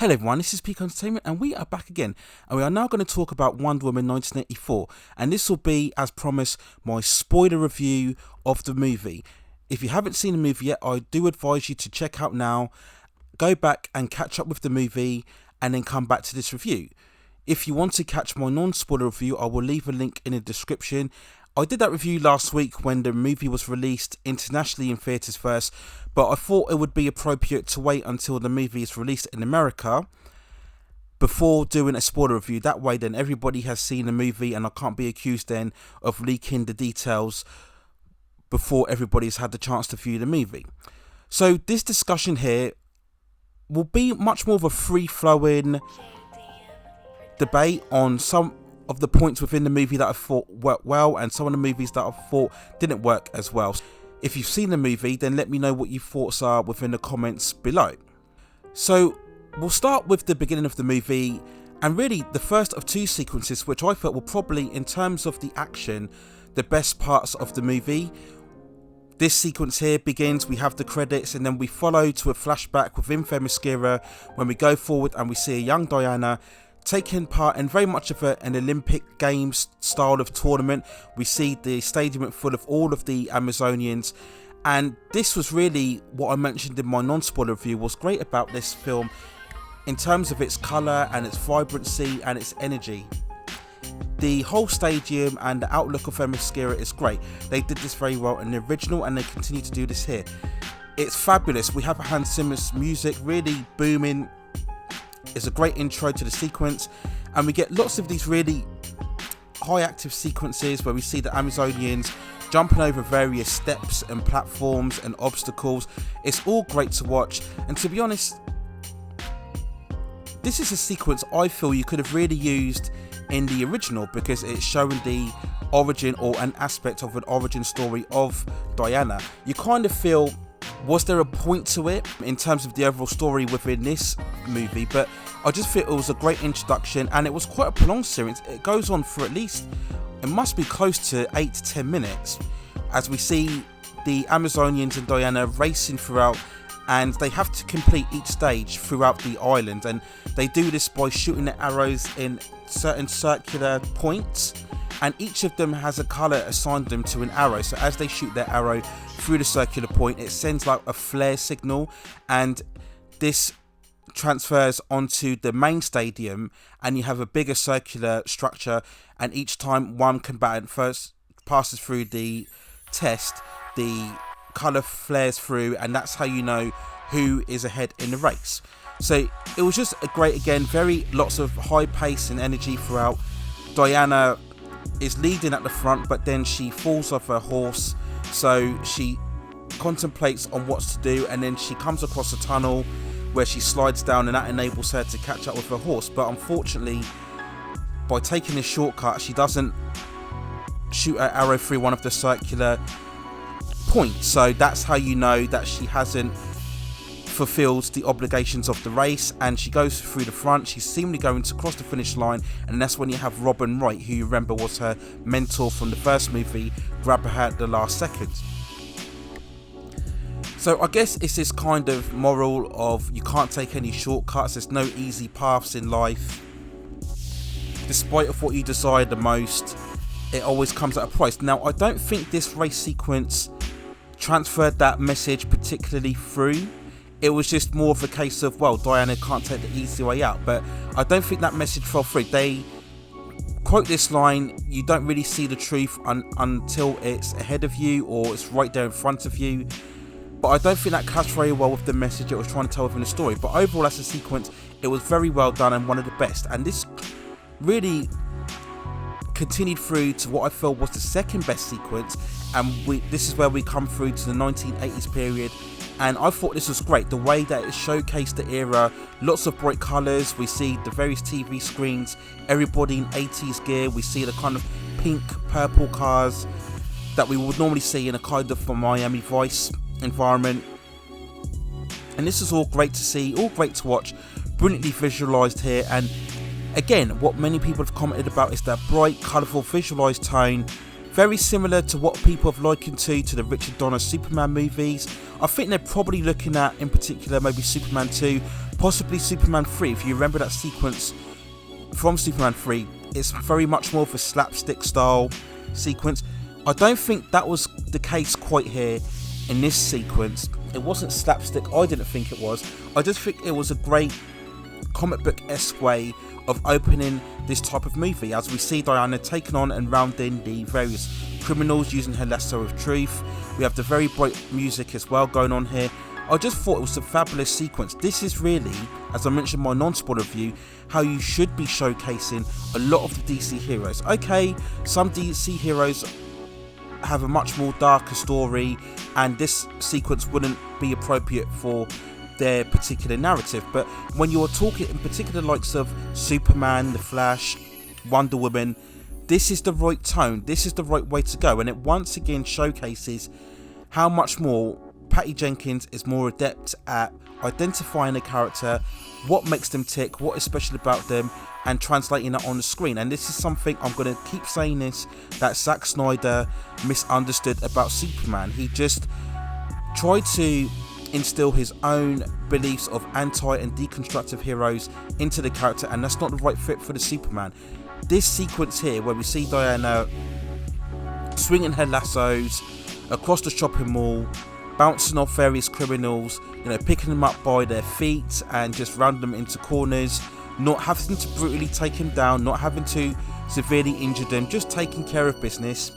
Hello everyone, this is Peak Entertainment and we are back again, and we are now going to talk about Wonder Woman 1984, and this will be, as promised, my spoiler review of the movie. If you haven't seen the movie yet, I do advise you to check out now, go back and catch up with the movie and then come back to this review. If you want to catch my non-spoiler review, I will leave a link in the description. I did that review last week when the movie was released internationally in theatres first, but I thought it would be appropriate to wait until the movie is released in America before doing a spoiler review. That way then everybody has seen the movie and I can't be accused then of leaking the details before everybody's had the chance to view the movie. So this discussion here will be much more of a free-flowing debate on some of the points within the movie that I thought worked well and some of the movies that I thought didn't work as well. If you've seen the movie, then let me know what your thoughts are within the comments below. So we'll start with the beginning of the movie, and really the first of two sequences which I felt were probably, in terms of the action, the best parts of the movie. This sequence here begins, we have the credits, and then we follow to a flashback within Themyscira when we go forward and we see a young Diana taking part in very much of an Olympic Games style of tournament. We see the stadium full of all of the Amazonians, and this was really what I mentioned in my non-spoiler review was great about this film in terms of its colour and its vibrancy and its energy. The whole stadium and the outlook of Themyscira is great. They did this very well in the original and they continue to do this here. It's fabulous. We have Hans Zimmer's music really booming. It's a great intro to the sequence, and we get lots of these really high active sequences where we see the Amazonians jumping over various steps and platforms and obstacles. It's all great to watch, and to be honest, this is a sequence I feel you could have really used in the original because it's showing the origin or an aspect of an origin story of Diana. You kind of feel, was there a point to it in terms of the overall story within this movie? But I just feel it was a great introduction, and it was quite a prolonged series. It goes on for at least, it must be close to 8 to 10 minutes as we see the Amazonians and Diana racing throughout, and they have to complete each stage throughout the island, and they do this by shooting the arrows in certain circular points, and each of them has a colour assigned them to an arrow. So as they shoot their arrow through the circular point, it sends like a flare signal, and this transfers onto the main stadium, and you have a bigger circular structure, and each time one combatant first passes through the test, the colour flares through, and that's how you know who is ahead in the race. So it was just a great, again, very lots of high pace and energy throughout. Diana is leading at the front, but then she falls off her horse, so she contemplates on what to do, and then she comes across a tunnel where she slides down, and that enables her to catch up with her horse. But unfortunately, by taking this shortcut, she doesn't shoot her arrow through one of the circular points, so that's how you know that she hasn't fulfilled the obligations of the race, and she goes through the front. She's seemingly going to cross the finish line, and that's when you have Robin Wright, who you remember was her mentor from the first movie, grab her at the last second. So I guess it's this kind of moral of you can't take any shortcuts, there's no easy paths in life. Despite of what you desire the most, it always comes at a price. Now, I don't think this race sequence transferred that message particularly through. It was just more of a case of, well, Diana can't take the easy way out, but I don't think that message fell through. They quote this line, you don't really see the truth until it's ahead of you or it's right there in front of you. But I don't think that clashed very well with the message it was trying to tell within the story. But overall, as a sequence, it was very well done and one of the best. And this really continued through to what I felt was the second best sequence. And this is where we come through to the 1980s period. And I thought this was great. The way that it showcased the era, lots of bright colours. We see the various TV screens, everybody in 80s gear. We see the kind of pink, purple cars that we would normally see in a kind of Miami Vice environment, and this is all great to see, all great to watch, brilliantly visualized here. And again, what many people have commented about is that bright, colourful, visualized tone, very similar to what people have likened to the Richard Donner Superman movies. I think they're probably looking at, in particular, maybe Superman 2, possibly Superman 3, if you remember that sequence from Superman 3, it's very much more of a slapstick style sequence. I don't think that was the case quite here in this sequence. It wasn't slapstick, I didn't think it was. I just think it was a great comic book-esque way of opening this type of movie, as we see Diana taking on and rounding the various criminals using her lasso of truth. We have the very bright music as well going on here. I just thought it was a fabulous sequence. This is really, as I mentioned in my non-spoiler review, how you should be showcasing a lot of the DC heroes. Okay, some DC heroes have a much more darker story, and this sequence wouldn't be appropriate for their particular narrative, but when you're talking in particular likes of Superman, The Flash, Wonder Woman, this is the right tone, this is the right way to go, and it once again showcases how much more Patty Jenkins is more adept at identifying a character, what makes them tick, what is special about them, and translating that on the screen. And this is something, I'm going to keep saying this, that Zack Snyder misunderstood about Superman. He just tried to instill his own beliefs of anti and deconstructive heroes into the character, and that's not the right fit for the Superman. This sequence here, where we see Diana swinging her lassos across the shopping mall, bouncing off various criminals, picking them up by their feet and just rounding them into corners, not having to brutally take them down, not having to severely injure them, just taking care of business.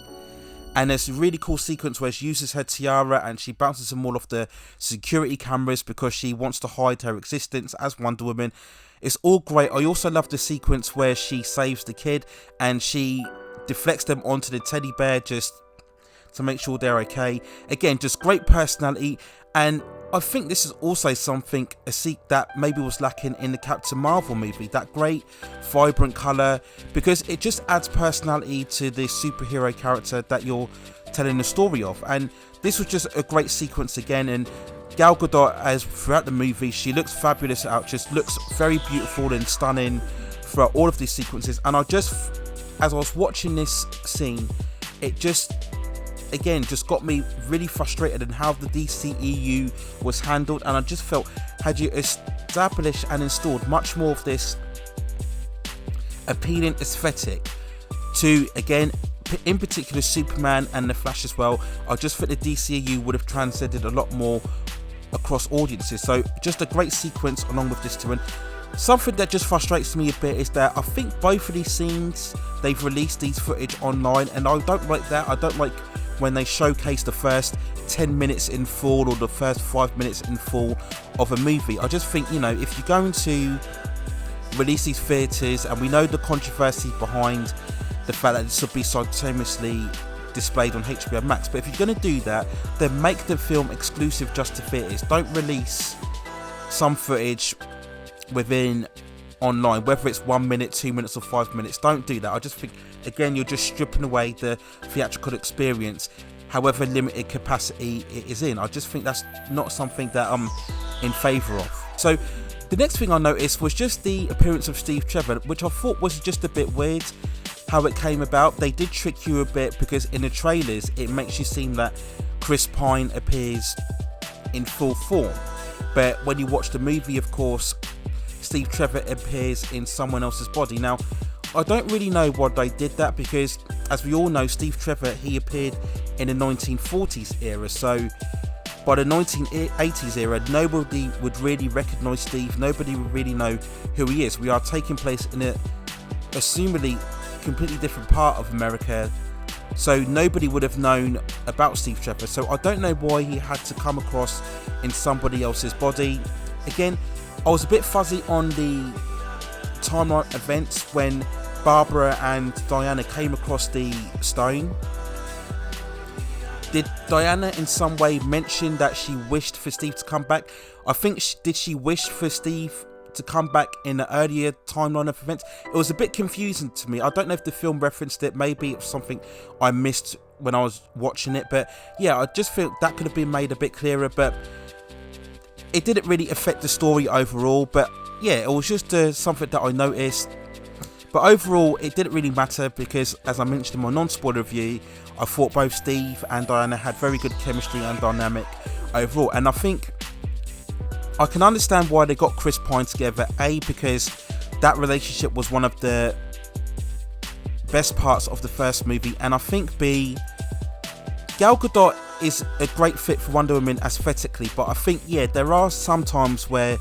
And there's a really cool sequence where she uses her tiara and she bounces them all off the security cameras because she wants to hide her existence as Wonder Woman. It's all great. I also love the sequence where she saves the kid and she deflects them onto the teddy bear just to make sure they're okay. Again, just great personality, and I think this is also something that maybe was lacking in the Captain Marvel movie, that great vibrant colour, because it just adds personality to the superhero character that you're telling the story of. And this was just a great sequence again, and Gal Gadot, as throughout the movie, she looks fabulous out, just looks very beautiful and stunning throughout all of these sequences. And as I was watching this scene, it just got me really frustrated in how the DCEU was handled, and I just felt, had you established and installed much more of this appealing aesthetic to, again, in particular Superman and The Flash as well, I just think the DCEU would have transcended a lot more across audiences. So just a great sequence along with this too. And something that just frustrates me a bit is that I think both of these scenes, they've released these footage online, and I don't like that. I don't like when they showcase the first 10 minutes in full or the first 5 minutes in full of a movie. I just think, if you're going to release these theatres, and we know the controversy behind the fact that this will be simultaneously displayed on HBO Max, but if you're going to do that, then make the film exclusive just to theatres. Don't release some footage within online, whether it's 1 minute, 2 minutes or 5 minutes. Don't do that. I just think, again, you're just stripping away the theatrical experience, however limited capacity it is in. I just think that's not something that I'm in favour of. So the next thing I noticed was just the appearance of Steve Trevor, which I thought was just a bit weird how it came about. They did trick you a bit, because in the trailers it makes you seem that Chris Pine appears in full form, but when you watch the movie, of course, Steve Trevor appears in someone else's body. Now, I don't really know why they did that, because as we all know, Steve Trevor, he appeared in the 1940s era, so by the 1980s era, nobody would really recognise Steve, nobody would really know who he is. We are taking place in a assumedly completely different part of America, so nobody would have known about Steve Trevor. So I don't know why he had to come across in somebody else's body. Again, I was a bit fuzzy on the timeline events when Barbara and Diana came across the stone. Did Diana in some way mention that she wished for Steve to come back? I think, did she wish for Steve to come back in the earlier timeline of events? It was a bit confusing to me. I don't know if the film referenced it. Maybe it was something I missed when I was watching it. But yeah, I just feel that could have been made a bit clearer. But it didn't really affect the story overall. But yeah, it was just something that I noticed. But overall, it didn't really matter, because as I mentioned in my non-spoiler review, I thought both Steve and Diana had very good chemistry and dynamic overall. And I think I can understand why they got Chris Pine together. A, because that relationship was one of the best parts of the first movie, and I think B, Gal Gadot is a great fit for Wonder Woman aesthetically, but I think, yeah, there are some times where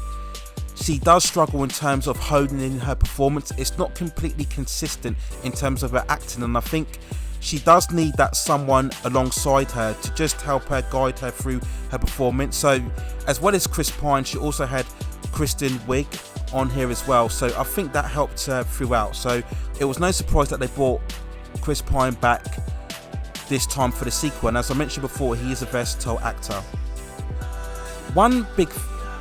she does struggle in terms of honing in her performance. It's not completely consistent in terms of her acting, and I think she does need that someone alongside her to just help her, guide her through her performance. So as well as Chris Pine, she also had Kristen Wiig on here as well, so I think that helped her throughout. So it was no surprise that they brought Chris Pine back this time for the sequel, and as I mentioned before, he is a versatile actor. One big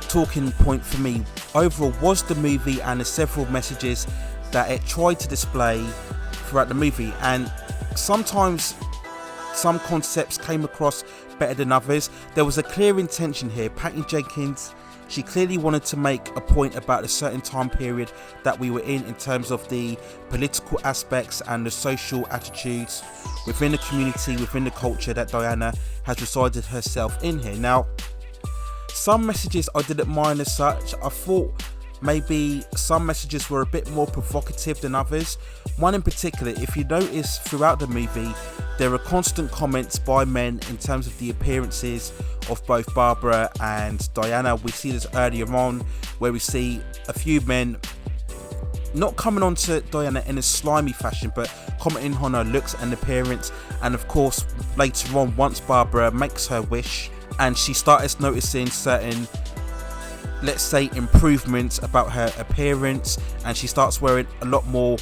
talking point for me overall was the movie and the several messages that it tried to display throughout the movie, and sometimes some concepts came across better than others. There was a clear intention here. Patty Jenkins, she clearly wanted to make a point about a certain time period that we were in terms of the political aspects and the social attitudes within the community, within the culture that Diana has resided herself in here. Now, some messages I didn't mind as such. I thought maybe some messages were a bit more provocative than others. One in particular, if you notice throughout the movie, there are constant comments by men in terms of the appearances of both Barbara and Diana. We see this earlier on where we see a few men not coming on to Diana in a slimy fashion, but commenting on her looks and appearance. And of course, later on, once Barbara makes her wish and she starts noticing certain, let's say, improvements about her appearance, and she starts wearing a lot more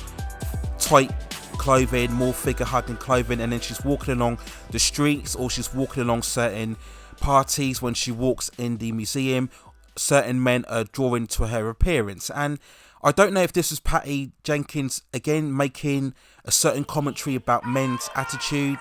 tight clothing, more figure hugging clothing, and then she's walking along the streets or she's walking along certain parties. When she walks in the museum, certain men are drawn to her appearance. And I don't know if this was Patty Jenkins again making a certain commentary about men's attitude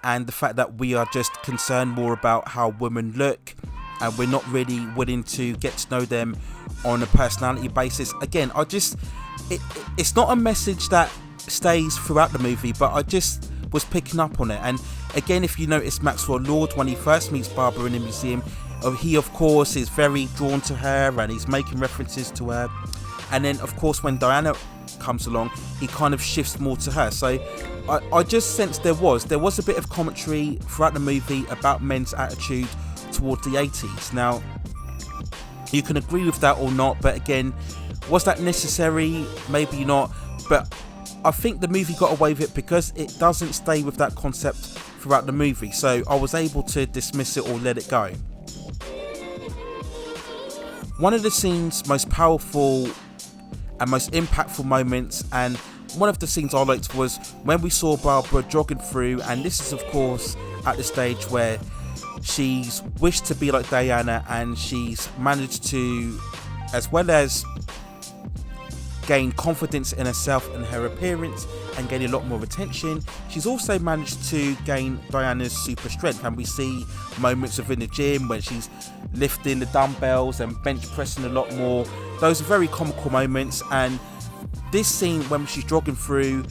and the fact that we are just concerned more about how women look, and we're not really willing to get to know them on a personality basis. Again, it's not a message that stays throughout the movie, but I just was picking up on it. And again, if you notice Maxwell Lord, when he first meets Barbara in the museum, he of course is very drawn to her and he's making references to her. And then of course when Diana comes along, he kind of shifts more to her. So I just sensed there was a bit of commentary throughout the movie about men's attitude towards the 80s. Now, you can agree with that or not, but again, was that necessary? Maybe not, but I think the movie got away with it because it doesn't stay with that concept throughout the movie, so I was able to dismiss it or let it go. One of the scene's most powerful and most impactful moments, and one of the scenes I liked, was when we saw Barbara jogging through, and this is of course at the stage where she's wished to be like Diana, and she's managed to, as well as gain confidence in herself and her appearance and gain a lot more attention, she's also managed to gain Diana's super strength. And we see moments within the gym when she's lifting the dumbbells and bench pressing a lot more. Those are very comical moments. And this scene when she's jogging through,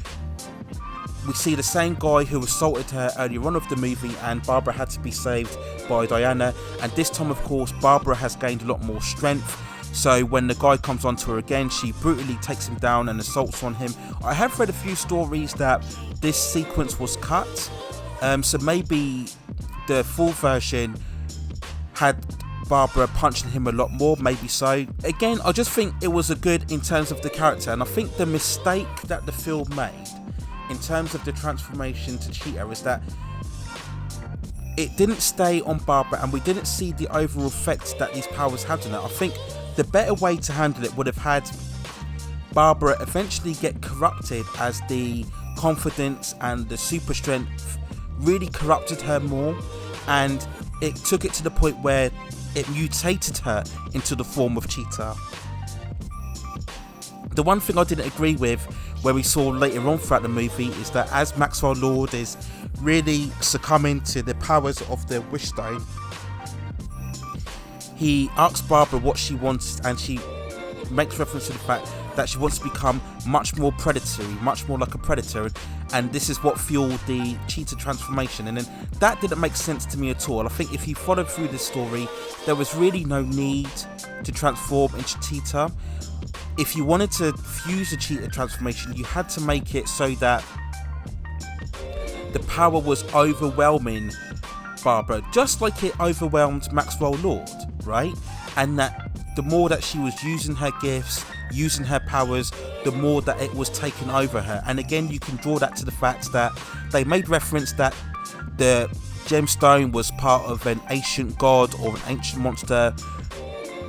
we see the same guy who assaulted her earlier on of the movie, and Barbara had to be saved by Diana. And this time, of course, Barbara has gained a lot more strength. So when the guy comes onto her again, she brutally takes him down and assaults on him. I have read a few stories that this sequence was cut. So maybe the full version had Barbara punching him a lot more, maybe so. Again, I just think it was a good in terms of the character. And I think the mistake that the film made in terms of the transformation to Cheetah is that it didn't stay on Barbara, and we didn't see the overall effects that these powers had on her. I think the better way to handle it would have had Barbara eventually get corrupted as the confidence and the super strength really corrupted her more, and it took it to the point where it mutated her into the form of Cheetah. The one thing I didn't agree with, where we saw later on throughout the movie, is that as Maxwell Lord is really succumbing to the powers of the Wish Stone, he asks Barbara what she wants, and she makes reference to the fact that she wants to become much more predatory, much more like a predator, and this is what fueled the Cheetah transformation. And then that didn't make sense to me at all. I think if you followed through this story, there was really no need to transform into Cheetah. If you wanted to fuse the Cheetah transformation, you had to make it so that the power was overwhelming Barbara, just like it overwhelmed Maxwell Lord, right? And that the more that she was using her gifts, using her powers, the more that it was taking over her. And again, you can draw that to the fact that they made reference that the gemstone was part of an ancient god or an ancient monster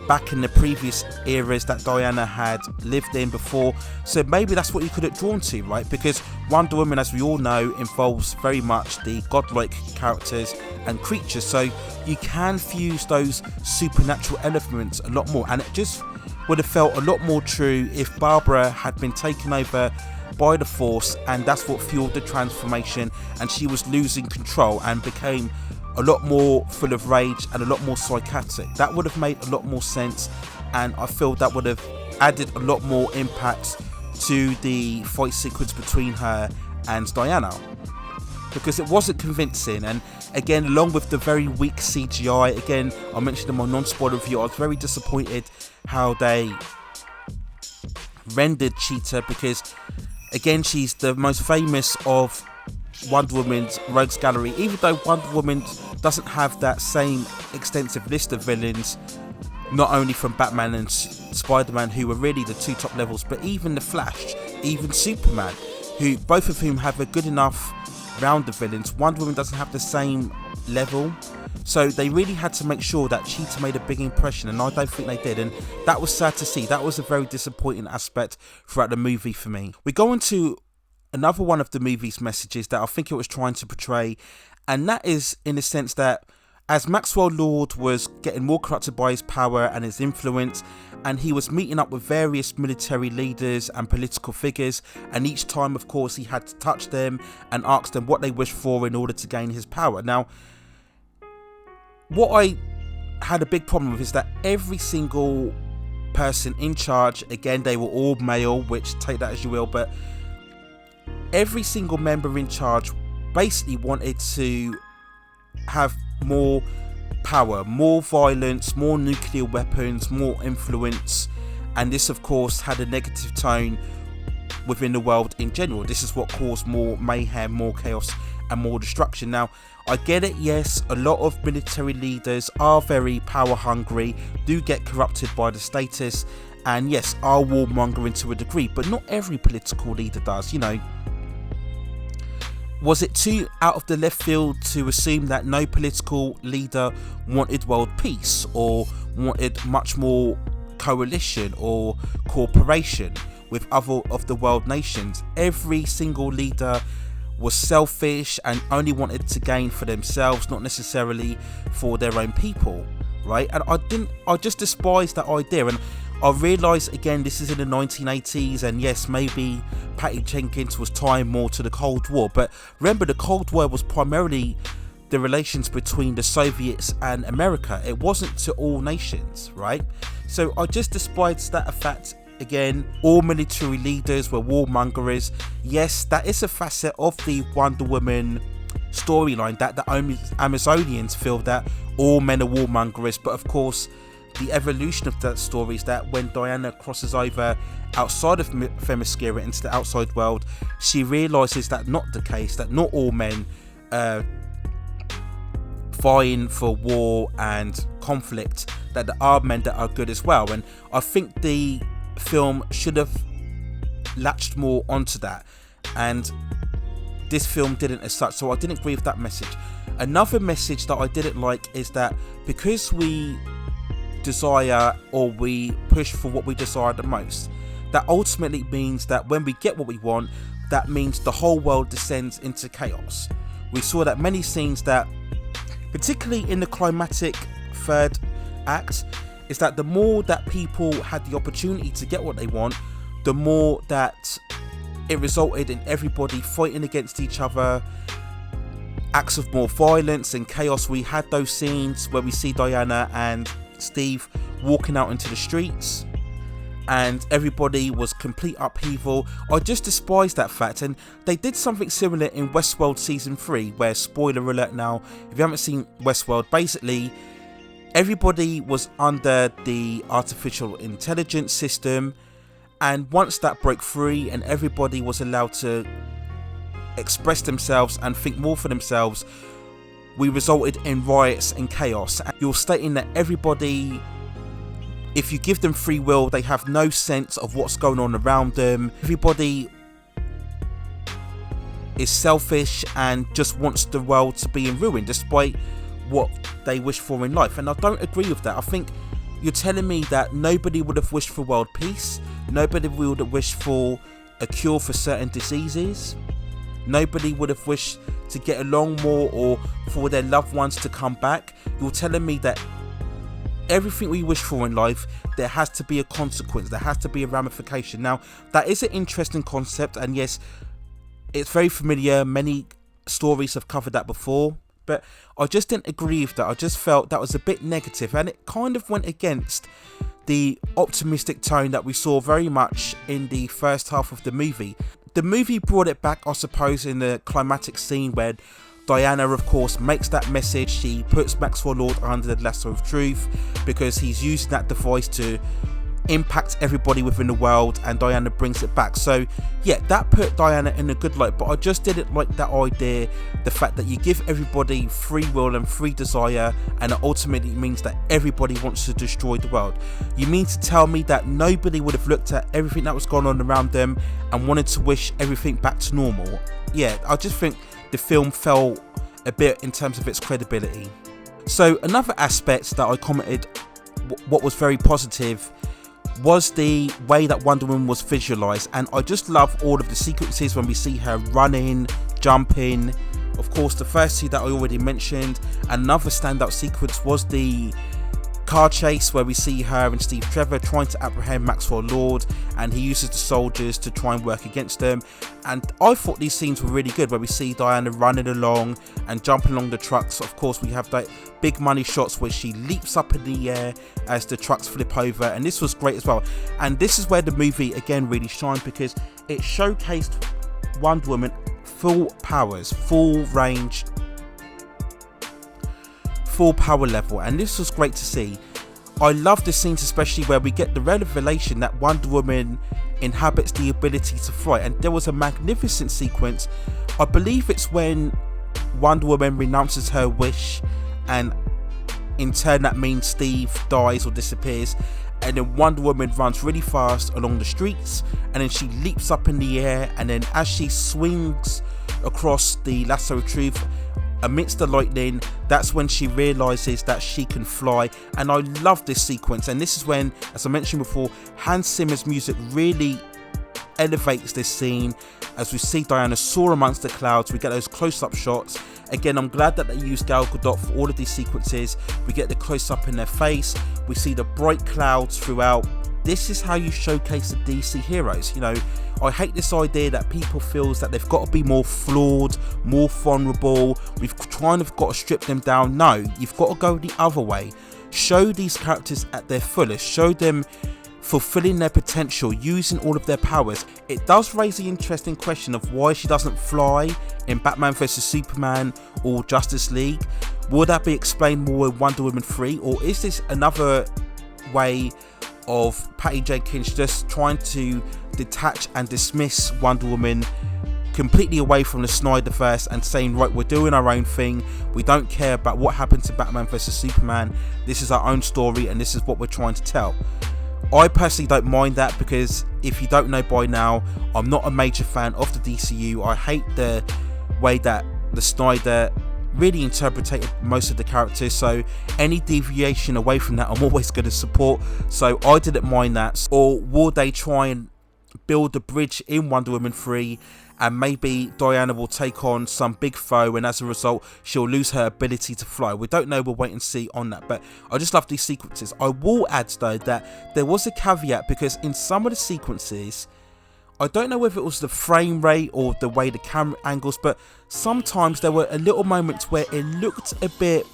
back in the previous eras that Diana had lived in before. So maybe that's what you could have drawn to, right? Because Wonder Woman, as we all know, involves very much the godlike characters and creatures, so you can fuse those supernatural elements a lot more, and it just would have felt a lot more true if Barbara had been taken over by the Force, and that's what fueled the transformation, and she was losing control and became a lot more full of rage and a lot more psychotic. That would have made a lot more sense, and I feel that would have added a lot more impact to the fight sequence between her and Diana, because it wasn't convincing. And again, along with the very weak CGI, again, I mentioned in my non-spoiler review, I was very disappointed how they rendered Cheetah, because again, she's the most famous of Wonder Woman's rogues gallery, even though Wonder Woman doesn't have that same extensive list of villains, not only from Batman and Spider-Man, who were really the two top levels, but even the Flash, even Superman, who both of whom have a good enough round of villains. Wonder Woman doesn't have the same level, so they really had to make sure that Cheetah made a big impression, and I don't think they did, and that was sad to see. That was a very disappointing aspect throughout the movie for me. We go on to another one of the movie's messages that I think it was trying to portray, and that is in the sense that as Maxwell Lord was getting more corrupted by his power and his influence, and he was meeting up with various military leaders and political figures, and each time, of course, he had to touch them and ask them what they wished for in order to gain his power. Now, what I had a big problem with is that every single person in charge, again, they were all male, which take that as you will, but every single member in charge basically wanted to have more power, more violence, more nuclear weapons, more influence, and this of course had a negative tone within the world in general. This is what caused more mayhem, more chaos and more destruction. Now, I get it, yes, a lot of military leaders are very power hungry, do get corrupted by the status, and yes, are warmongering to a degree, but not every political leader does, you know. Was it too out of the left field to assume that no political leader wanted world peace or wanted much more coalition or cooperation with other of the world nations? Every single leader was selfish and only wanted to gain for themselves, not necessarily for their own people, right? And I just despise that idea. And I realise, again, this is in the 1980s, and yes, maybe Patty Jenkins was tying more to the Cold War, but remember, the Cold War was primarily the relations between the Soviets and America. It wasn't to all nations, right? So I just despise that fact. Again, all military leaders were warmongers. Yes, that is a facet of the Wonder Woman storyline, that the Amazonians feel that all men are warmongers, but of course, the evolution of that story is that when Diana crosses over outside of Themyscira into the outside world, she realises that not the case, that not all men vying for war and conflict, that there are men that are good as well. And I think the film should have latched more onto that, and this film didn't as such, so I didn't agree with that message. Another message that I didn't like is that because we desire or we push for what we desire the most, that ultimately means that when we get what we want, that means the whole world descends into chaos. We saw that many scenes that, particularly in the climactic third act, is that the more that people had the opportunity to get what they want, the more that it resulted in everybody fighting against each other, acts of more violence and chaos. We had those scenes where we see Diana and Steve walking out into the streets, and everybody was complete upheaval. I just despise that fact, and they did something similar in Westworld season 3, where, spoiler alert now, if you haven't seen Westworld, basically everybody was under the artificial intelligence system, and once that broke free and everybody was allowed to express themselves and think more for themselves, we resulted in riots and chaos. And you're stating that everybody, if you give them free will, they have no sense of what's going on around them. Everybody is selfish and just wants the world to be in ruin despite what they wish for in life. And I don't agree with that. I think you're telling me that nobody would have wished for world peace, nobody would have wished for a cure for certain diseases, nobody would have wished to get along more or for their loved ones to come back. You're telling me that everything we wish for in life, there has to be a consequence, there has to be a ramification. Now, that is an interesting concept, and yes, it's very familiar. Many stories have covered that before, but I just didn't agree with that. I just felt that was a bit negative, and it kind of went against the optimistic tone that we saw very much in the first half of the movie. The movie brought it back, I suppose, in the climatic scene where Diana, of course, makes that message. She puts Maxwell Lord under the lasso of truth because he's using that device to impact everybody within the world, and Diana brings it back. So yeah, that put Diana in a good light, but I just didn't like that idea, the fact that you give everybody free will and free desire, and it ultimately means that everybody wants to destroy the world. You mean to tell me that nobody would have looked at everything that was going on around them and wanted to wish everything back to normal? Yeah, I just think the film fell a bit in terms of its credibility. So another aspect that I commented what was very positive was the way that Wonder Woman was visualized, and I just love all of the sequences when we see her running, jumping. Of course, the first two that I already mentioned. Another standout sequence was the car chase where we see her and Steve Trevor trying to apprehend Maxwell Lord, and he uses the soldiers to try and work against them. And I thought these scenes were really good, where we see Diana running along and jumping along the trucks. Of course, we have that big money shots where she leaps up in the air as the trucks flip over, and this was great as well. And this is where the movie again really shined, because it showcased Wonder Woman full powers, full range, full power level, and this was great to see. I love the scenes, especially where we get the revelation that Wonder Woman inhabits the ability to fly. And there was a magnificent sequence, I believe it's when Wonder Woman renounces her wish, and in turn that means Steve dies or disappears, and then Wonder Woman runs really fast along the streets, and then she leaps up in the air, and then as she swings across the lasso of truth amidst the lightning, that's when she realizes that she can fly. And I love this sequence, and this is when, as I mentioned before, Hans Zimmer's music really elevates this scene. As we see Diana soar amongst the clouds, we get those close-up shots. Again, I'm glad that they used Gal Gadot for all of these sequences. We get the close-up in their face, we see the bright clouds throughout. This is how you showcase the DC heroes. You know, I hate this idea that people feels that they've got to be more flawed, more vulnerable. We've kind of got to strip them down. No, you've got to go the other way. Show these characters at their fullest. Show them fulfilling their potential, using all of their powers. It does raise the interesting question of why she doesn't fly in Batman vs Superman or Justice League. Will that be explained more in Wonder Woman 3, or is this another way of Patty Jenkins just trying to detach and dismiss Wonder Woman completely away from the Snyderverse and saying, right, we're doing our own thing, we don't care about what happened to Batman vs Superman, this is our own story and this is what we're trying to tell? I personally don't mind that, because if you don't know by now, I'm not a major fan of the DCU. I hate the way that the Snyder really interpreted most of the characters, so any deviation away from that I'm always going to support, so I didn't mind that. Or will they try and build a bridge in Wonder Woman 3, and maybe Diana will take on some big foe, and as a result she'll lose her ability to fly? We don't know, we'll wait and see on that, but I just love these sequences. I will add though that there was a caveat, because in some of the sequences, I don't know whether it was the frame rate or the way the camera angles, but sometimes there were a little moments where it looked a bit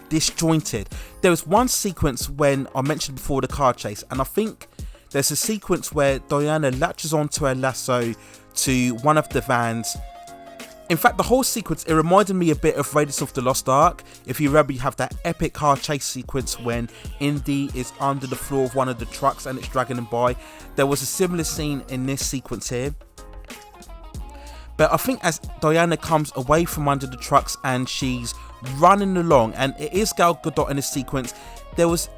disjointed. There was one sequence when I mentioned before the car chase, and I think there's a sequence where Diana latches onto her lasso to one of the vans. In fact, the whole sequence, it reminded me a bit of Raiders of the Lost Ark. If you remember, you have that epic car chase sequence when Indy is under the floor of one of the trucks and it's dragging them by. There was a similar scene in this sequence here. But I think as Diana comes away from under the trucks and she's running along, and it is Gal Gadot in this sequence, there was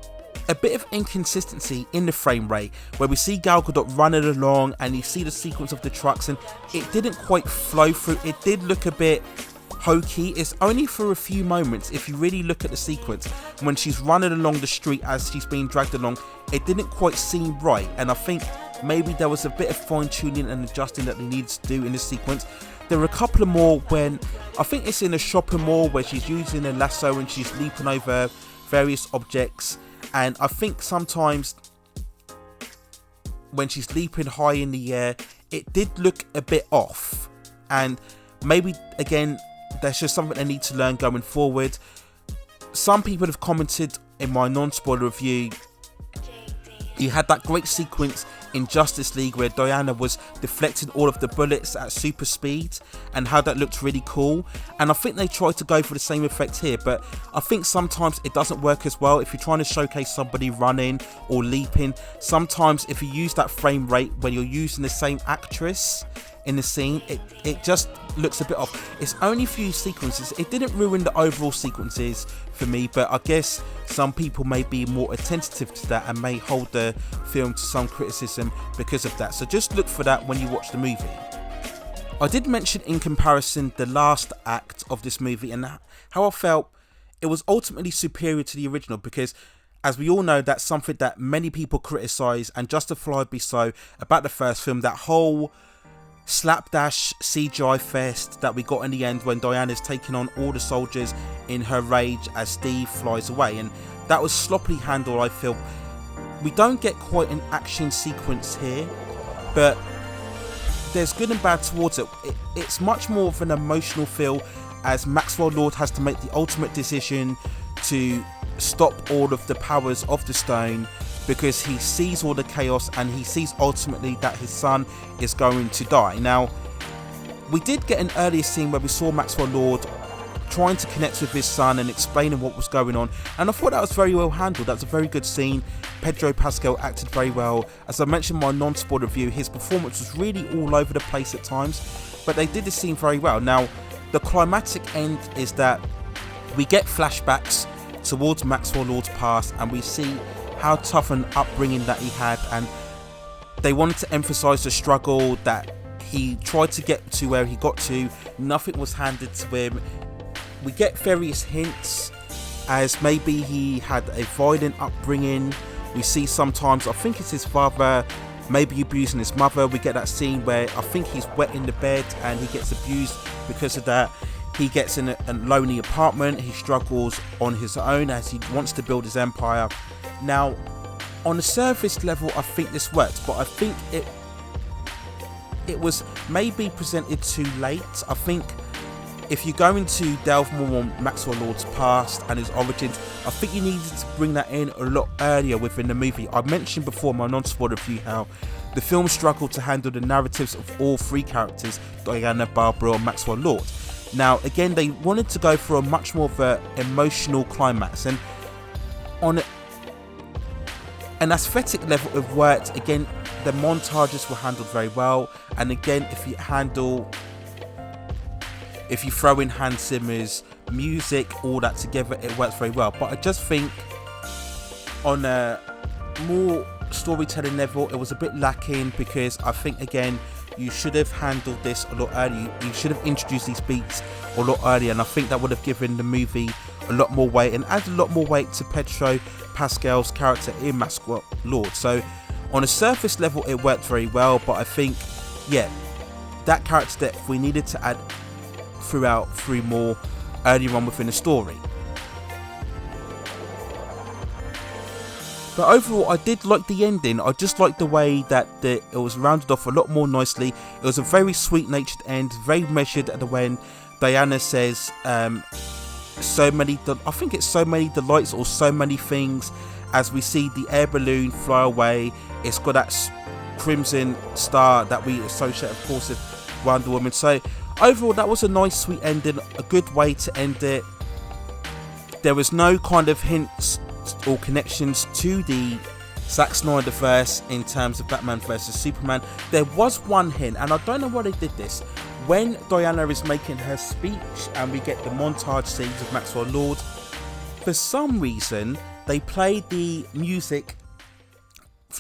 a bit of inconsistency in the frame rate where we see Gal Gadot running along and you see the sequence of the trucks and it didn't quite flow through. It did look a bit hokey. It's only for a few moments. If you really look at the sequence when she's running along the street as she's being dragged along, it didn't quite seem right, and I think maybe there was a bit of fine-tuning and adjusting that they needed to do in this sequence. There were a couple of more when I think it's in a shopping mall where she's using a lasso and she's leaping over various objects. And I think sometimes when she's leaping high in the air, it did look a bit off. And maybe, again, that's just something I need to learn going forward. Some people have commented in my non-spoiler review, you had that great sequence in Justice League where Diana was deflecting all of the bullets at super speed and how that looked really cool, and I think they tried to go for the same effect here, but I think sometimes it doesn't work as well if you're trying to showcase somebody running or leaping. Sometimes if you use that frame rate when you're using the same actress in the scene, it just looks a bit off. It's only a few sequences. It didn't ruin the overall sequences for me, but I guess some people may be more attentive to that and may hold the film to some criticism because of that. So just look for that when you watch the movie. I did mention in comparison the last act of this movie and how I felt it was ultimately superior to the original, because as we all know, that's something that many people criticise, and justifiably so, about the first film. That whole slapdash CGI fest that we got in the end when Diana's taking on all the soldiers in her rage as Steve flies away, and that was sloppily handled. I feel we don't get quite an action sequence here, but there's good and bad towards it. It's much more of an emotional feel as Maxwell Lord has to make the ultimate decision to stop all of the powers of the stone, because he sees all the chaos and he sees ultimately that his son is going to die. Now, we did get an earlier scene where we saw Maxwell Lord trying to connect with his son and explaining what was going on, and I thought that was very well handled. That was a very good scene. Pedro Pascal acted very well. As I mentioned in my non-spoiler review, his performance was really all over the place at times, but they did the scene very well. Now, the climactic end is that we get flashbacks towards Maxwell Lord's past and we see how tough an upbringing that he had, and they wanted to emphasize the struggle that he tried to get to where he got to. Nothing was handed to him. We get various hints as maybe he had a violent upbringing. We see sometimes, I think it's his father maybe abusing his mother. We get that scene where I think he's wet in the bed and he gets abused because of that. He gets in a lonely apartment. He struggles on his own as he wants to build his empire. Now, on the surface level, I think this works, but I think it was maybe presented too late. I think if you're going to delve more on Maxwell Lord's past and his origins, I think you needed to bring that in a lot earlier within the movie. I mentioned before in my non-spoiler review how the film struggled to handle the narratives of all three characters, Diana, Barbara and Maxwell Lord. Now, again, they wanted to go for a much more of an emotional climax, and on an aesthetic level it worked. Again, the montages were handled very well, and again, if you throw in Hans Zimmer's music, all that together, it works very well. But I just think on a more storytelling level it was a bit lacking, because I think again you should have handled this a lot earlier. You should have introduced these beats a lot earlier, and I think that would have given the movie a lot more weight and added a lot more weight to Pedro Pascal's character in Maxwell Lord. So on a surface level it worked very well, but I think, yeah, that character depth we needed to add through more earlier on within the story. But overall, I did like the ending. I just liked the way that it was rounded off a lot more nicely. It was a very sweet-natured end, very measured at the end. Diana says, so many delights or so many things, as we see the air balloon fly away. It's got that crimson star that we associate, of course, with Wonder Woman. So overall, that was a nice, sweet ending, a good way to end it. There was no kind of hints or connections to the Zack Snyderverse in terms of Batman vs Superman. There was one hint, and I don't know why they did this. When Diana is making her speech and we get the montage scenes of Maxwell Lord, for some reason they played the music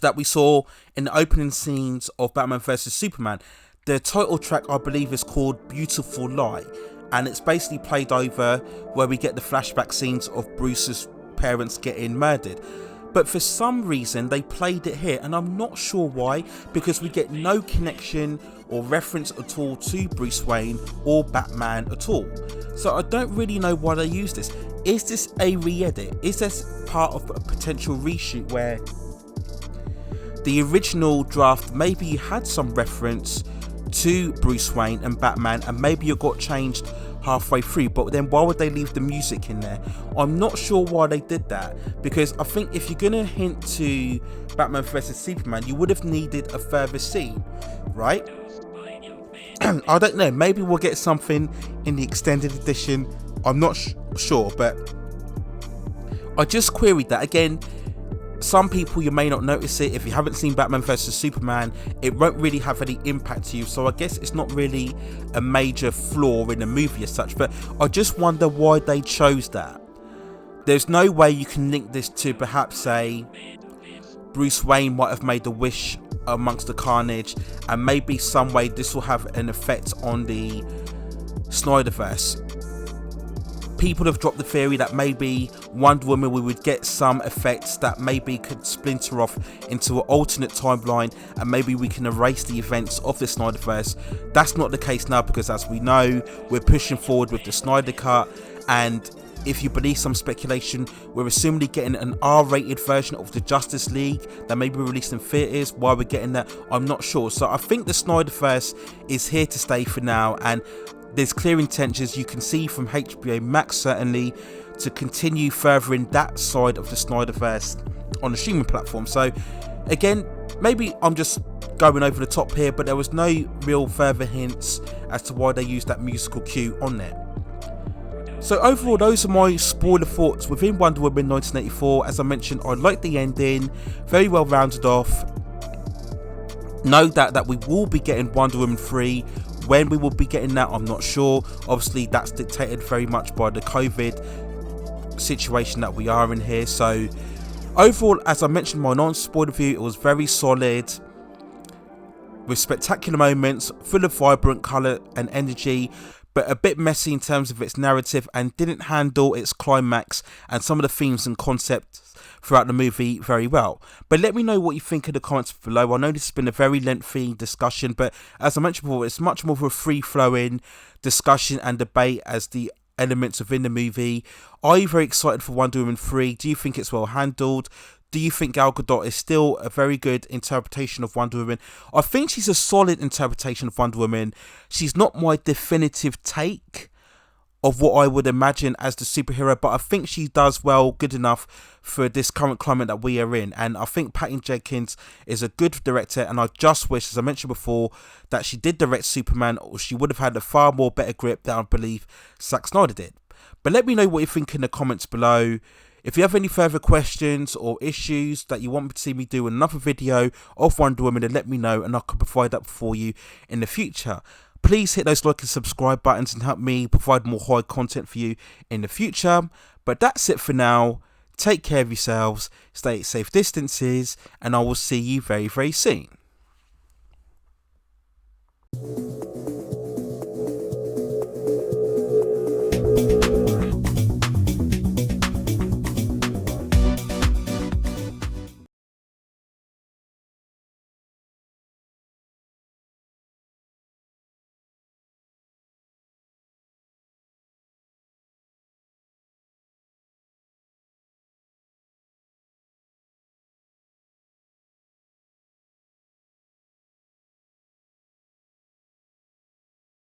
that we saw in the opening scenes of Batman vs Superman. The title track, I believe, is called Beautiful Lie, and it's basically played over where we get the flashback scenes of Bruce's parents getting murdered. But for some reason they played it here, and I'm not sure why, because we get no connection or reference at all to Bruce Wayne or Batman at all. So I don't really know why they use this. Is this a re-edit? Is this part of a potential reshoot where the original draft maybe had some reference to Bruce Wayne and Batman, and maybe it got changed halfway through, but then why would they leave the music in there? I'm not sure why they did that, because I think if you're gonna hint to Batman vs Superman, you would have needed a further scene, right? I don't know, maybe we'll get something in the extended edition. I'm not sure, but I just queried that. Again, some people, you may not notice it. If you haven't seen Batman vs Superman, it won't really have any impact to you, so I guess it's not really a major flaw in the movie as such, but I just wonder why they chose that. There's no way you can link this to perhaps say Bruce Wayne might have made a wish amongst the carnage, and maybe some way this will have an effect on the Snyderverse. People have dropped the theory that maybe Wonder Woman, we would get some effects that maybe could splinter off into an alternate timeline, and maybe we can erase the events of the Snyderverse. That's not the case now, because as we know, we're pushing forward with the Snyder Cut, and if you believe some speculation, we're assuming getting an R-rated version of the Justice League that may be released in theatres. Why we're getting that, I'm not sure. So I think the Snyderverse is here to stay for now, and there's clear intentions you can see from HBO Max certainly to continue furthering that side of the Snyderverse on the streaming platform. So again, maybe I'm just going over the top here, but there was no real further hints as to why they used that musical cue on there. So overall, those are my spoiler thoughts within Wonder Woman 1984. As I mentioned, I like the ending, very well rounded off. Know that we will be getting Wonder Woman 3. When we will be getting that, I'm not sure. Obviously, that's dictated very much by the COVID situation that we are in here. So overall, as I mentioned in my non-spoiler review, it was very solid, with spectacular moments, full of vibrant colour and energy, but a bit messy in terms of its narrative, and didn't handle its climax and some of the themes and concepts throughout the movie very well. But let me know what you think in the comments below. I know this has been a very lengthy discussion, but as I mentioned before, it's much more of a free-flowing discussion and debate as the elements within the movie. Are you very excited for Wonder Woman 3? Do you think it's well handled? Do you think Gal Gadot is still a very good interpretation of Wonder Woman? I think she's a solid interpretation of Wonder Woman. She's not my definitive take of what I would imagine as the superhero, but I think she does well, good enough for this current climate that we are in. And I think Patty Jenkins is a good director, and I just wish, as I mentioned before, that she did direct Superman, or she would have had a far more better grip than I believe Zack Snyder did. But let me know what you think in the comments below. If you have any further questions or issues that you want me to see me do another video of Wonder Woman, then let me know and I can provide that for you in the future. Please hit those like and subscribe buttons and help me provide more high content for you in the future. But that's it for now. Take care of yourselves, stay at safe distances, and I will see you very, very soon.